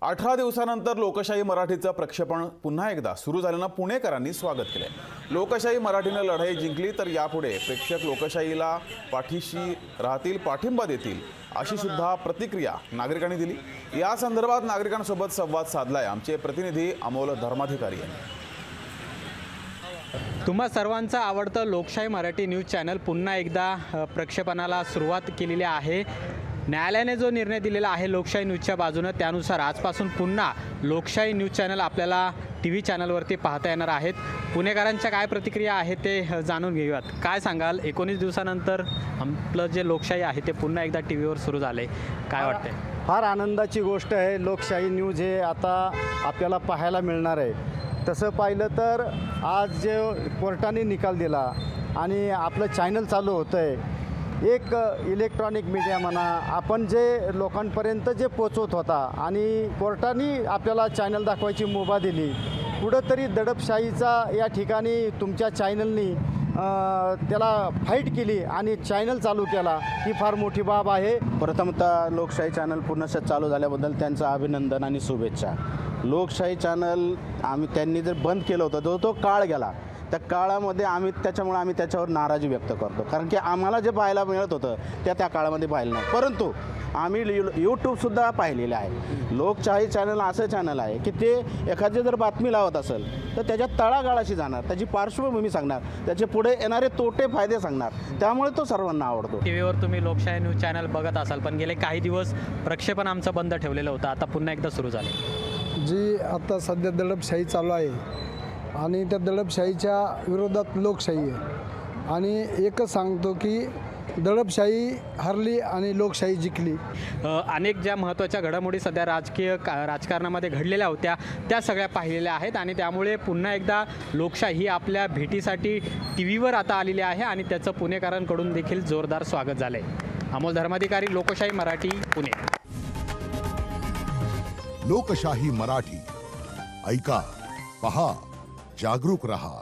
18 दिवसानंतर लोकशाही मराठीचं प्रक्षेपण पुन्हा एकदा सुरू झाल्यानं पुणेकरांनी स्वागत केलंय। लोकशाही मराठीनं लढाई जिंकली तर यापुढे प्रेक्षक लोकशाहीला पाठीशी राहतील, पाठिंबा देतील अशी सुद्धा प्रतिक्रिया नागरिकांनी दिली। या संदर्भात नागरिकांसोबत संवाद साधलाय आमचे प्रतिनिधी अमोल धर्माधिकारी यांनी। तुम्हा सर्वांचं आवडतं लोकशाही मराठी न्यूज चॅनल पुन्हा एकदा प्रक्षेपणाला सुरुवात केलेली आहे। न्यायालयाने जो निर्णय दिलेला आहे लोकशाही न्यूजच्या बाजूने, त्यानुसार आजपासून पुन्हा लोकशाही न्यूज चॅनल आपल्याला TV चॅनलवरती पाहता येणार आहेत। पुणेकरांच्या काय प्रतिक्रिया आहेत ते जाणून घेऊयात। काय सांगाल, 19 दिवसानंतर आपलं जे लोकशाही आहे ते पुन्हा एकदा TV वर सुरू झाले, काय वाटतंय? फार आनंदाची गोष्ट आहे। लोकशाही न्यूज हे आता आपल्याला पाहायला मिळणार आहे। तसं पाहिलं तर आज जे कोर्टाने निकाल दिला आणि आपलं चॅनल चालू होतं आहे, एक इलेक्ट्रॉनिक मीडिया म्हणा, आपण जे लोकांपर्यंत जे पोचवत होता आणि कोर्टाने आपल्याला चॅनल दाखवायची मुभा दिली, कुठंतरी दडपशाहीचा या ठिकाणी तुमच्या चॅनलनी त्याला फाईट केली आणि चॅनल चालू केला, ही फार मोठी बाब आहे। प्रथमतः लोकशाही चॅनल पुन्हा चालू झाल्याबद्दल त्यांचं अभिनंदन आणि शुभेच्छा। लोकशाही चॅनल त्यांनी जर बंद केलं होतं, तो काळ गेला, त्या काळामध्ये त्याच्यामुळे आम्ही त्याच्यावर नाराजी व्यक्त करतो, कारण की आम्हाला जे पाहायला मिळत होतं त्या काळामध्ये पाहिलं नाही। परंतु आम्ही यूट्यूबसुद्धा पाहिलेलं आहे। लोकशाही चॅनल असं चॅनल आहे की ते एखादी जर बातमी लावत असेल तर त्याच्या तळागाळाशी जाणार, त्याची पार्श्वभूमी सांगणार, त्याचे पुढे येणारे तोटे फायदे सांगणार, त्यामुळे तो सर्वांना आवडतो। TV वर तुम्ही लोकशाही न्यूज चॅनल बघत असाल, पण गेले काही दिवस प्रक्षेपण आमचं बंद ठेवलेलं होतं, आता पुन्हा एकदा सुरू झाले। जी आता सध्या दडपशाही चालू आहे आणि त्या दडपशाहीच्या विरोधात लोकशाही आहे आणि एकच सांगतो की दडपशाही हरली आणि लोकशाही जिंकली। अनेक ज्या महत्त्वाच्या घडामोडी सध्या राजकारणामध्ये घडलेल्या होत्या त्या सगळ्या पाहिलेल्या आहेत आणि त्यामुळे पुन्हा एकदा लोकशाही ही आपल्या भेटीसाठी TV वर आता आलेली आहे आणि त्याचं पुणेकरांकडून देखील जोरदार स्वागत झालं आहे। अमोल धर्माधिकारी, लोकशाही मराठी, पुणे। लोकशाही मराठी, ऐका, पहा, जागरूक रहा।